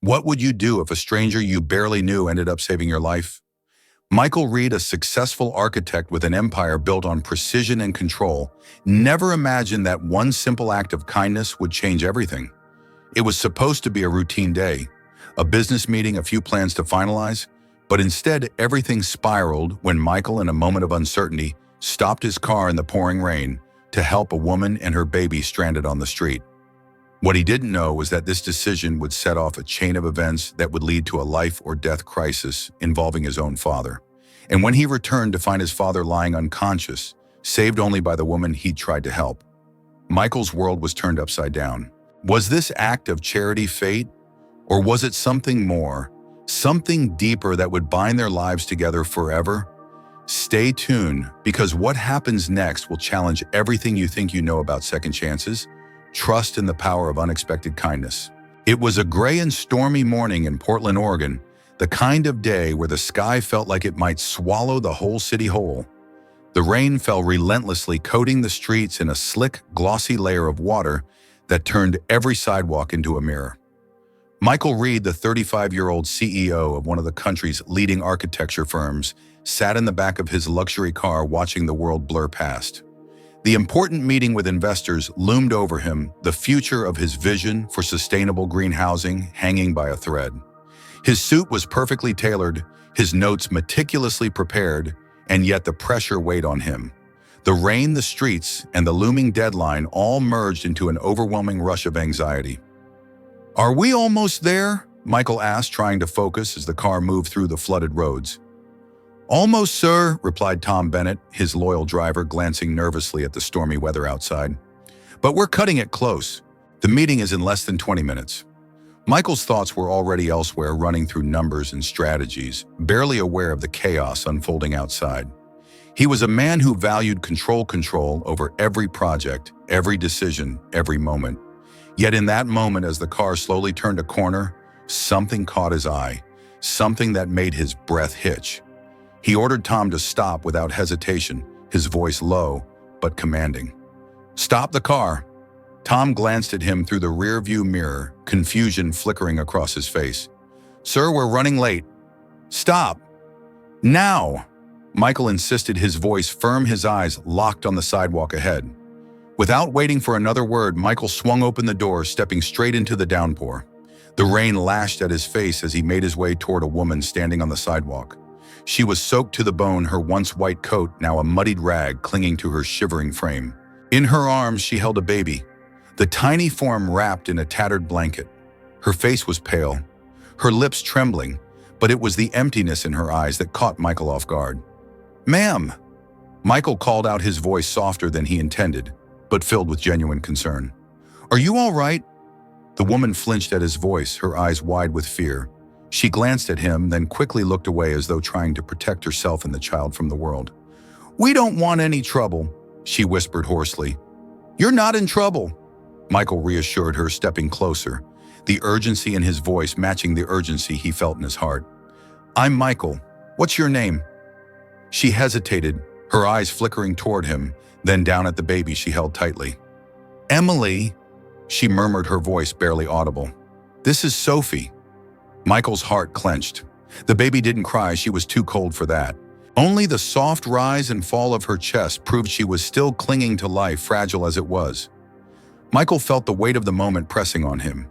What would you do if a stranger you barely knew ended up saving your life? Michael Reed, a successful architect with an empire built on precision and control, never imagined that one simple act of kindness would change everything. It was supposed to be a routine day, a business meeting, a few plans to finalize, but instead everything spiraled when Michael, in a moment of uncertainty, stopped his car in the pouring rain to help a woman and her baby stranded on the street. What he didn't know was that this decision would set off a chain of events that would lead to a life or death crisis involving his own father. And when he returned to find his father lying unconscious, saved only by the woman he'd tried to help, Michael's world was turned upside down. Was this act of charity fate? Or was it something more, something deeper that would bind their lives together forever? Stay tuned, because what happens next will challenge everything you think you know about second chances. Trust in the power of unexpected kindness. It was a gray and stormy morning in Portland, Oregon, the kind of day where the sky felt like it might swallow the whole city whole. The rain fell relentlessly, coating the streets in a slick, glossy layer of water that turned every sidewalk into a mirror. Michael Reed, the 35-year-old CEO of one of the country's leading architecture firms, sat in the back of his luxury car watching the world blur past. The important meeting with investors loomed over him, the future of his vision for sustainable green housing hanging by a thread. His suit was perfectly tailored, his notes meticulously prepared, and yet the pressure weighed on him. The rain, the streets, and the looming deadline all merged into an overwhelming rush of anxiety. "Are we almost there?" Michael asked, trying to focus as the car moved through the flooded roads. "Almost, sir," replied Tom Bennett, his loyal driver, glancing nervously at the stormy weather outside. "But we're cutting it close. The meeting is in less than 20 minutes. Michael's thoughts were already elsewhere, running through numbers and strategies, barely aware of the chaos unfolding outside. He was a man who valued control over every project, every decision, every moment. Yet in that moment, as the car slowly turned a corner, something caught his eye, something that made his breath hitch. He ordered Tom to stop without hesitation, his voice low but commanding. "Stop the car." Tom glanced at him through the rear-view mirror, confusion flickering across his face. "Sir, we're running late." "Stop. Now!" Michael insisted, his voice firm, his eyes locked on the sidewalk ahead. Without waiting for another word, Michael swung open the door, stepping straight into the downpour. The rain lashed at his face as he made his way toward a woman standing on the sidewalk. She was soaked to the bone, her once white coat now a muddied rag clinging to her shivering frame. In her arms, she held a baby, the tiny form wrapped in a tattered blanket. Her face was pale, her lips trembling, but it was the emptiness in her eyes that caught Michael off guard. "Ma'am!" Michael called out, his voice softer than he intended, but filled with genuine concern. "Are you all right?" The woman flinched at his voice, her eyes wide with fear. She glanced at him, then quickly looked away as though trying to protect herself and the child from the world. "We don't want any trouble," she whispered hoarsely. "You're not in trouble," Michael reassured her, stepping closer, the urgency in his voice matching the urgency he felt in his heart. "I'm Michael. What's your name?" She hesitated, her eyes flickering toward him, then down at the baby she held tightly. "Emily," she murmured, her voice barely audible. "This is Sophie." Michael's heart clenched. The baby didn't cry, she was too cold for that. Only the soft rise and fall of her chest proved she was still clinging to life, fragile as it was. Michael felt the weight of the moment pressing on him.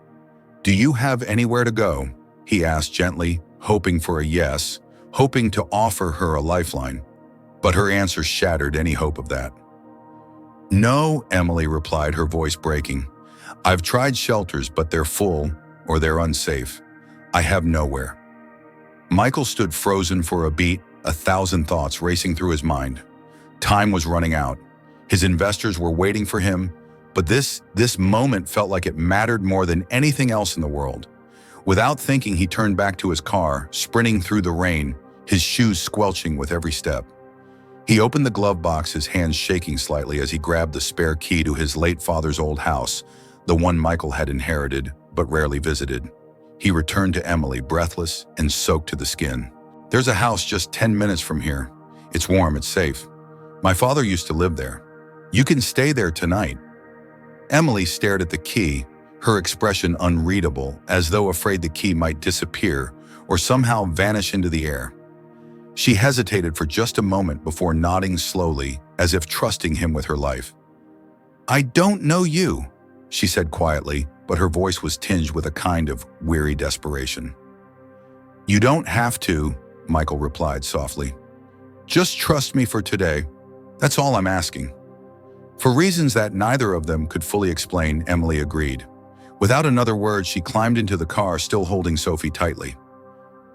"Do you have anywhere to go?" he asked gently, hoping for a yes, hoping to offer her a lifeline. But her answer shattered any hope of that. "No," Emily replied, her voice breaking. "I've tried shelters, but they're full or they're unsafe. I have nowhere." Michael stood frozen for a beat, 1,000 thoughts racing through his mind. Time was running out. His investors were waiting for him, but this moment felt like it mattered more than anything else in the world. Without thinking, he turned back to his car, sprinting through the rain, his shoes squelching with every step. He opened the glove box, his hands shaking slightly as he grabbed the spare key to his late father's old house, the one Michael had inherited but rarely visited. He returned to Emily, breathless and soaked to the skin. "There's a house just 10 minutes from here. It's warm, it's safe. My father used to live there. You can stay there tonight." Emily stared at the key, her expression unreadable, as though afraid the key might disappear or somehow vanish into the air. She hesitated for just a moment before nodding slowly, as if trusting him with her life. "I don't know you," she said quietly, but her voice was tinged with a kind of weary desperation. "You don't have to," Michael replied softly. "Just trust me for today. That's all I'm asking." For reasons that neither of them could fully explain, Emily agreed. Without another word, she climbed into the car, still holding Sophie tightly.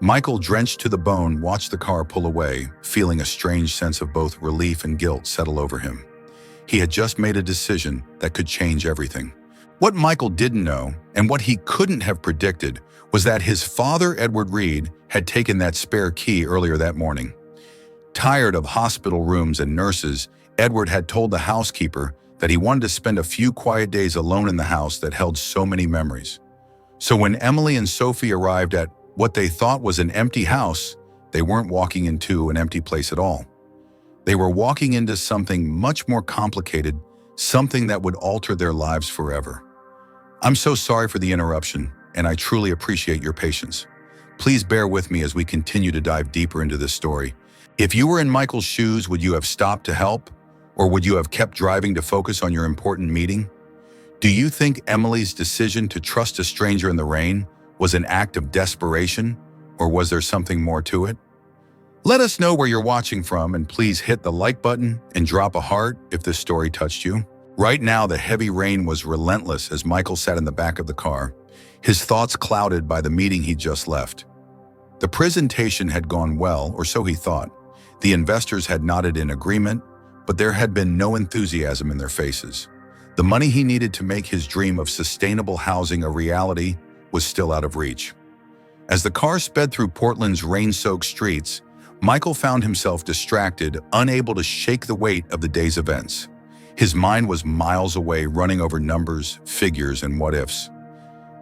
Michael, drenched to the bone, watched the car pull away, feeling a strange sense of both relief and guilt settle over him. He had just made a decision that could change everything. What Michael didn't know, and what he couldn't have predicted, was that his father, Edward Reed, had taken that spare key earlier that morning. Tired of hospital rooms and nurses, Edward had told the housekeeper that he wanted to spend a few quiet days alone in the house that held so many memories. So when Emily and Sophie arrived at what they thought was an empty house, they weren't walking into an empty place at all. They were walking into something much more complicated, something that would alter their lives forever. I'm so sorry for the interruption, and I truly appreciate your patience. Please bear with me as we continue to dive deeper into this story. If you were in Michael's shoes, would you have stopped to help? Or would you have kept driving to focus on your important meeting? Do you think Emily's decision to trust a stranger in the rain was an act of desperation, or was there something more to it? Let us know where you're watching from, and please hit the like button and drop a heart if this story touched you. Right now, the heavy rain was relentless as Michael sat in the back of the car, his thoughts clouded by the meeting he'd just left. The presentation had gone well, or so he thought. The investors had nodded in agreement, but there had been no enthusiasm in their faces. The money he needed to make his dream of sustainable housing a reality was still out of reach. As the car sped through Portland's rain-soaked streets, Michael found himself distracted, unable to shake the weight of the day's events. His mind was miles away, running over numbers, figures, and what-ifs.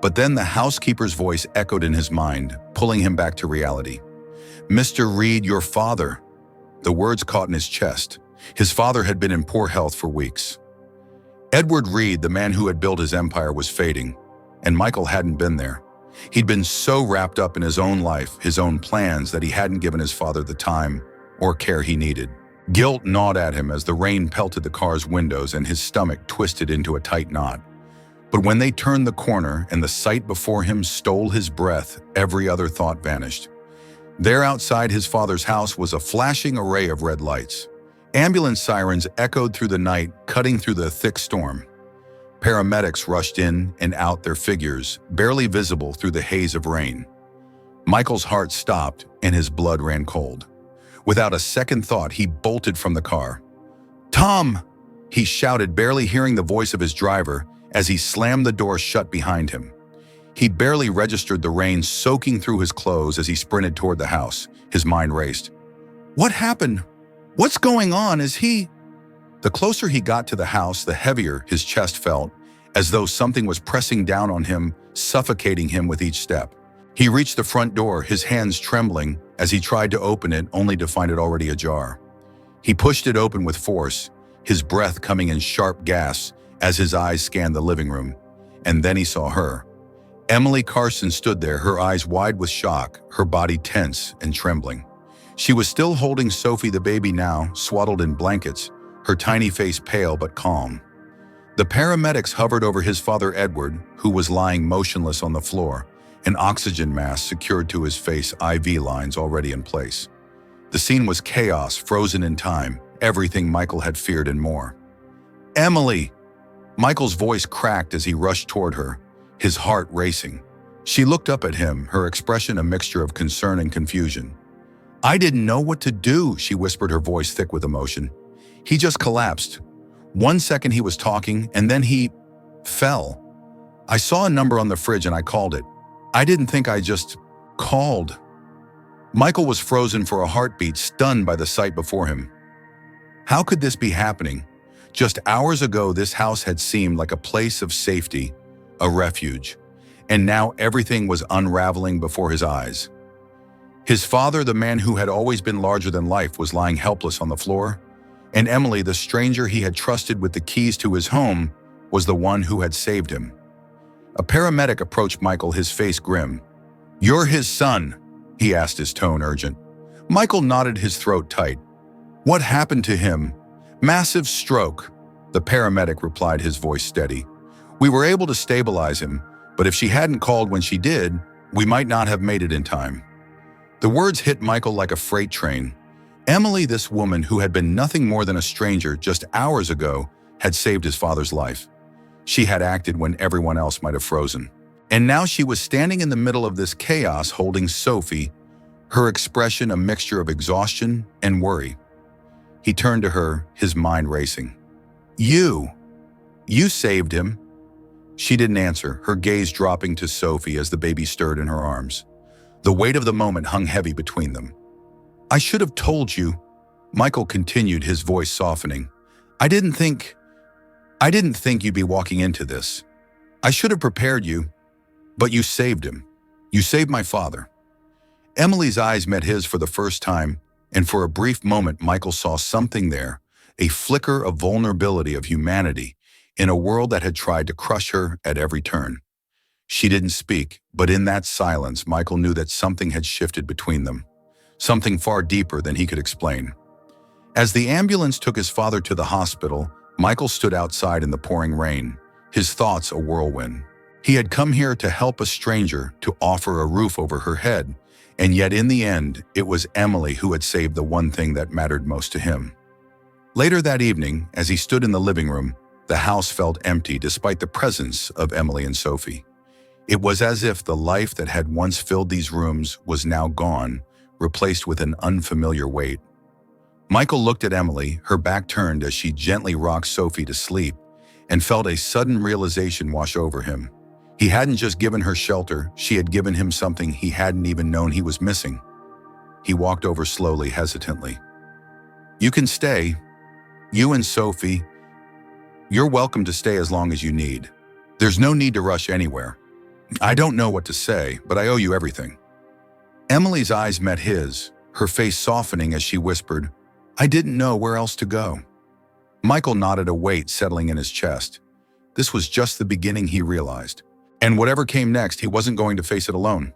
But then the housekeeper's voice echoed in his mind, pulling him back to reality. "Mr. Reed, your father." The words caught in his chest. His father had been in poor health for weeks. Edward Reed, the man who had built his empire, was fading, and Michael hadn't been there. He'd been so wrapped up in his own life, his own plans, that he hadn't given his father the time or care he needed. Guilt gnawed at him as the rain pelted the car's windows and his stomach twisted into a tight knot. But when they turned the corner and the sight before him stole his breath, every other thought vanished. There outside his father's house was a flashing array of red lights. Ambulance sirens echoed through the night, cutting through the thick storm. Paramedics rushed in and out, their figures barely visible through the haze of rain. Michael's heart stopped and his blood ran cold. Without a second thought, he bolted from the car. "Tom!" he shouted, barely hearing the voice of his driver as he slammed the door shut behind him. He barely registered the rain soaking through his clothes as he sprinted toward the house. His mind raced. "What happened? What's going on? Is he—" The closer he got to the house, the heavier his chest felt, as though something was pressing down on him, suffocating him with each step. He reached the front door, his hands trembling as he tried to open it, only to find it already ajar. He pushed it open with force, his breath coming in sharp gasps as his eyes scanned the living room. And then he saw her. Emily Carson stood there, her eyes wide with shock, her body tense and trembling. She was still holding Sophie, the baby, now swaddled in blankets, her tiny face pale but calm. The paramedics hovered over his father, Edward, who was lying motionless on the floor, an oxygen mask secured to his face, IV lines already in place. The scene was chaos, frozen in time, everything Michael had feared and more. "Emily!" Michael's voice cracked as he rushed toward her, his heart racing. She looked up at him, her expression a mixture of concern and confusion. "I didn't know what to do," she whispered, her voice thick with emotion. "He just collapsed. 1 second he was talking, and then he fell. I saw a number on the fridge and I called it. I didn't think, I just called." Michael was frozen for a heartbeat, stunned by the sight before him. How could this be happening? Just hours ago, this house had seemed like a place of safety, a refuge, and now everything was unraveling before his eyes. His father, the man who had always been larger than life, was lying helpless on the floor, and Emily, the stranger he had trusted with the keys to his home, was the one who had saved him. A paramedic approached Michael, his face grim. "You're his son," he asked, his tone urgent. Michael nodded, his throat tight. "What happened to him?" "Massive stroke," the paramedic replied, his voice steady. "We were able to stabilize him, but if she hadn't called when she did, we might not have made it in time." The words hit Michael like a freight train. Emily, this woman who had been nothing more than a stranger just hours ago, had saved his father's life. She had acted when everyone else might have frozen. And now she was standing in the middle of this chaos holding Sophie, her expression a mixture of exhaustion and worry. He turned to her, his mind racing. You saved him." She didn't answer, her gaze dropping to Sophie as the baby stirred in her arms. The weight of the moment hung heavy between them. "I should have told you," Michael continued, his voice softening. I didn't think you'd be walking into this. I should have prepared you, but you saved him. You saved my father." Emily's eyes met his for the first time, and for a brief moment Michael saw something there, a flicker of vulnerability, of humanity, in a world that had tried to crush her at every turn. She didn't speak, but in that silence Michael knew that something had shifted between them, something far deeper than he could explain. As the ambulance took his father to the hospital, Michael stood outside in the pouring rain, his thoughts a whirlwind. He had come here to help a stranger, to offer a roof over her head, and yet in the end, it was Emily who had saved the one thing that mattered most to him. Later that evening, as he stood in the living room, the house felt empty despite the presence of Emily and Sophie. It was as if the life that had once filled these rooms was now gone, replaced with an unfamiliar weight. Michael looked at Emily, her back turned as she gently rocked Sophie to sleep, and felt a sudden realization wash over him. He hadn't just given her shelter, she had given him something he hadn't even known he was missing. He walked over slowly, hesitantly. "You can stay. You and Sophie. You're welcome to stay as long as you need. There's no need to rush anywhere. I don't know what to say, but I owe you everything." Emily's eyes met his, her face softening as she whispered, "I didn't know where else to go." Michael nodded, a weight settling in his chest. This was just the beginning, he realized. And whatever came next, he wasn't going to face it alone.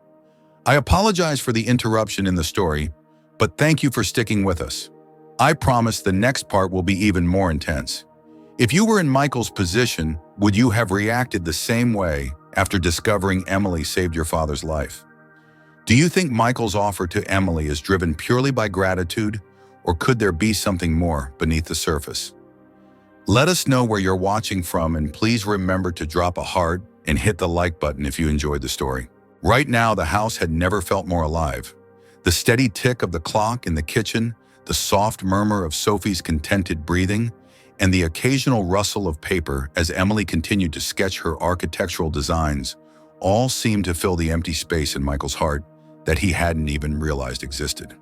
"I apologize for the interruption in the story, but thank you for sticking with us. I promise the next part will be even more intense." If you were in Michael's position, would you have reacted the same way after discovering Emily saved your father's life? Do you think Michael's offer to Emily is driven purely by gratitude, or could there be something more beneath the surface? Let us know where you're watching from, and please remember to drop a heart and hit the like button if you enjoyed the story. Right now, the house had never felt more alive. The steady tick of the clock in the kitchen, the soft murmur of Sophie's contented breathing, and the occasional rustle of paper as Emily continued to sketch her architectural designs all seemed to fill the empty space in Michael's heart that he hadn't even realized existed.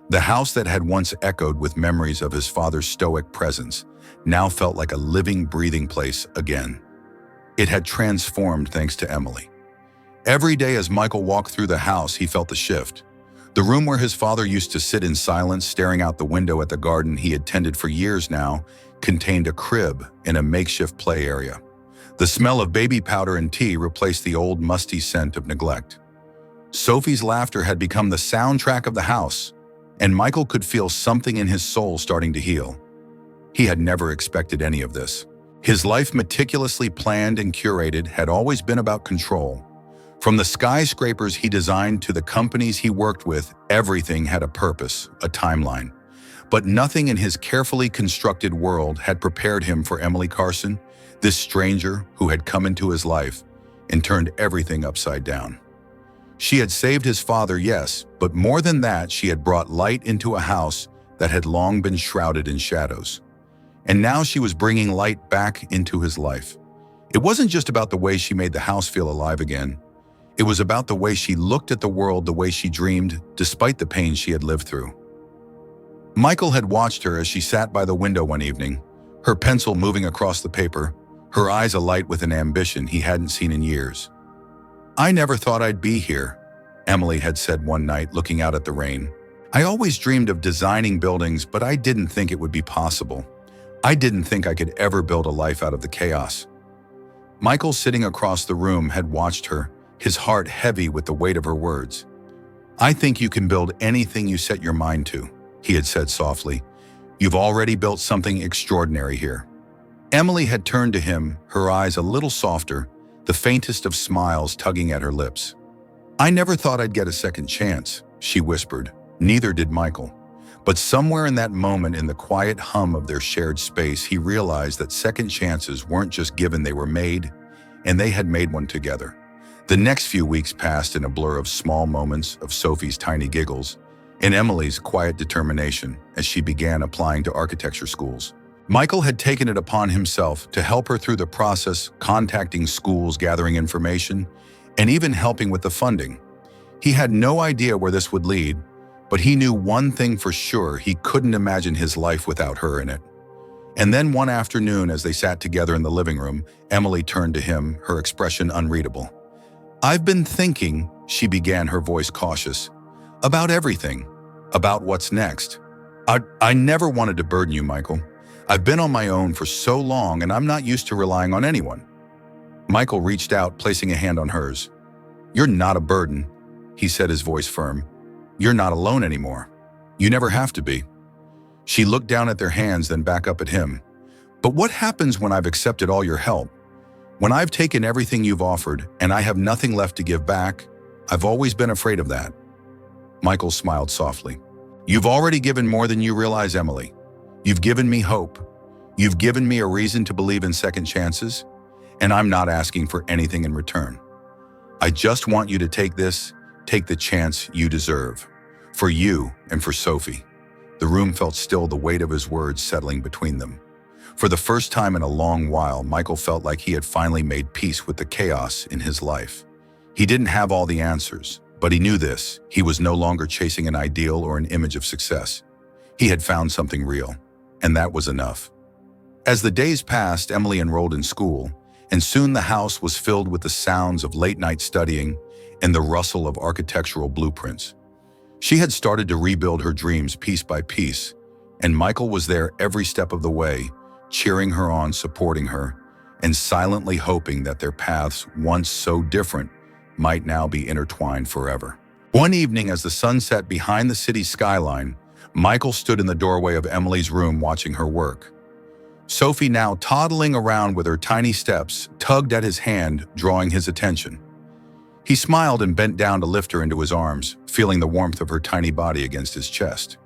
The house that had once echoed with memories of his father's stoic presence now felt like a living, breathing place again. It had transformed thanks to Emily. Every day as Michael walked through the house, he felt the shift. The room where his father used to sit in silence, staring out the window at the garden he had tended for years now, contained a crib and a makeshift play area. The smell of baby powder and tea replaced the old musty scent of neglect. Sophie's laughter had become the soundtrack of the house, and Michael could feel something in his soul starting to heal. He had never expected any of this. His life, meticulously planned and curated, had always been about control. From the skyscrapers he designed to the companies he worked with, everything had a purpose, a timeline. But nothing in his carefully constructed world had prepared him for Emily Carson, this stranger who had come into his life and turned everything upside down. She had saved his father, yes, but more than that, she had brought light into a house that had long been shrouded in shadows. And now she was bringing light back into his life. It wasn't just about the way she made the house feel alive again. It was about the way she looked at the world, the way she dreamed, despite the pain she had lived through. Michael had watched her as she sat by the window one evening, her pencil moving across the paper, her eyes alight with an ambition he hadn't seen in years. "I never thought I'd be here," Emily had said one night, looking out at the rain. "I always dreamed of designing buildings, but I didn't think it would be possible. I didn't think I could ever build a life out of the chaos." Michael, sitting across the room, had watched her, his heart heavy with the weight of her words. "I think you can build anything you set your mind to," he had said softly. "You've already built something extraordinary here." Emily had turned to him, her eyes a little softer, the faintest of smiles tugging at her lips. "I never thought I'd get a second chance," she whispered. Neither did Michael. But somewhere in that moment, in the quiet hum of their shared space, he realized that second chances weren't just given, they were made, and they had made one together. The next few weeks passed in a blur of small moments, of Sophie's tiny giggles, and Emily's quiet determination as she began applying to architecture schools. Michael had taken it upon himself to help her through the process, contacting schools, gathering information, and even helping with the funding. He had no idea where this would lead, but he knew one thing for sure: he couldn't imagine his life without her in it. And then one afternoon, as they sat together in the living room, Emily turned to him, her expression unreadable. "I've been thinking," she began, her voice cautious, "about everything, about what's next. I never wanted to burden you, Michael. I've been on my own for so long, and I'm not used to relying on anyone." Michael reached out, placing a hand on hers. "You're not a burden," he said, his voice firm. "You're not alone anymore. You never have to be." She looked down at their hands, then back up at him. "But what happens when I've accepted all your help? When I've taken everything you've offered and I have nothing left to give back? I've always been afraid of that." Michael smiled softly. "You've already given more than you realize, Emily. You've given me hope. You've given me a reason to believe in second chances, and I'm not asking for anything in return. I just want you to take the chance you deserve. For you and for Sophie." The room felt still, the weight of his words settling between them. For the first time in a long while, Michael felt like he had finally made peace with the chaos in his life. He didn't have all the answers, but he knew this: he was no longer chasing an ideal or an image of success. He had found something real, and that was enough. As the days passed, Emily enrolled in school, and soon the house was filled with the sounds of late-night studying and the rustle of architectural blueprints. She had started to rebuild her dreams piece by piece, and Michael was there every step of the way, cheering her on, supporting her, and silently hoping that their paths, once so different, might now be intertwined forever. One evening, as the sun set behind the city skyline, Michael stood in the doorway of Emily's room watching her work. Sophie, now toddling around with her tiny steps, tugged at his hand, drawing his attention. He smiled and bent down to lift her into his arms, feeling the warmth of her tiny body against his chest.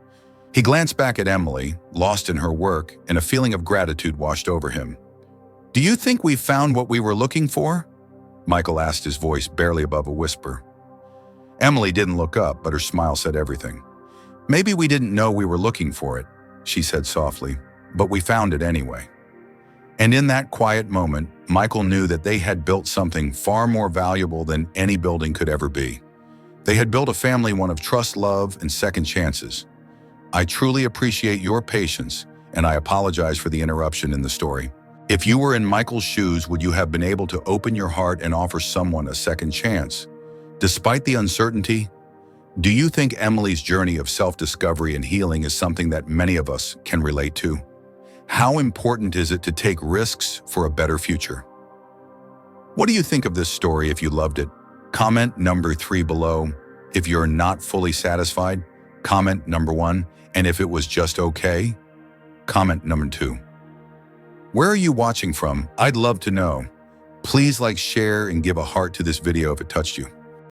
He glanced back at Emily, lost in her work, and a feeling of gratitude washed over him. "Do you think we've found what we were looking for?" Michael asked, his voice barely above a whisper. Emily didn't look up, but her smile said everything. "Maybe we didn't know we were looking for it," she said softly, "but we found it anyway." And in that quiet moment, Michael knew that they had built something far more valuable than any building could ever be. They had built a family, one of trust, love, and second chances. I truly appreciate your patience, and I apologize for the interruption in the story. If you were in Michael's shoes, would you have been able to open your heart and offer someone a second chance? Despite the uncertainty, do you think Emily's journey of self-discovery and healing is something that many of us can relate to? How important is it to take risks for a better future? What do you think of this story? If you loved it, comment number 3 below. If you're not fully satisfied, comment number 1. And if it was just okay, comment number 2. Where are you watching from? I'd love to know. Please like, share, and give a heart to this video if it touched you.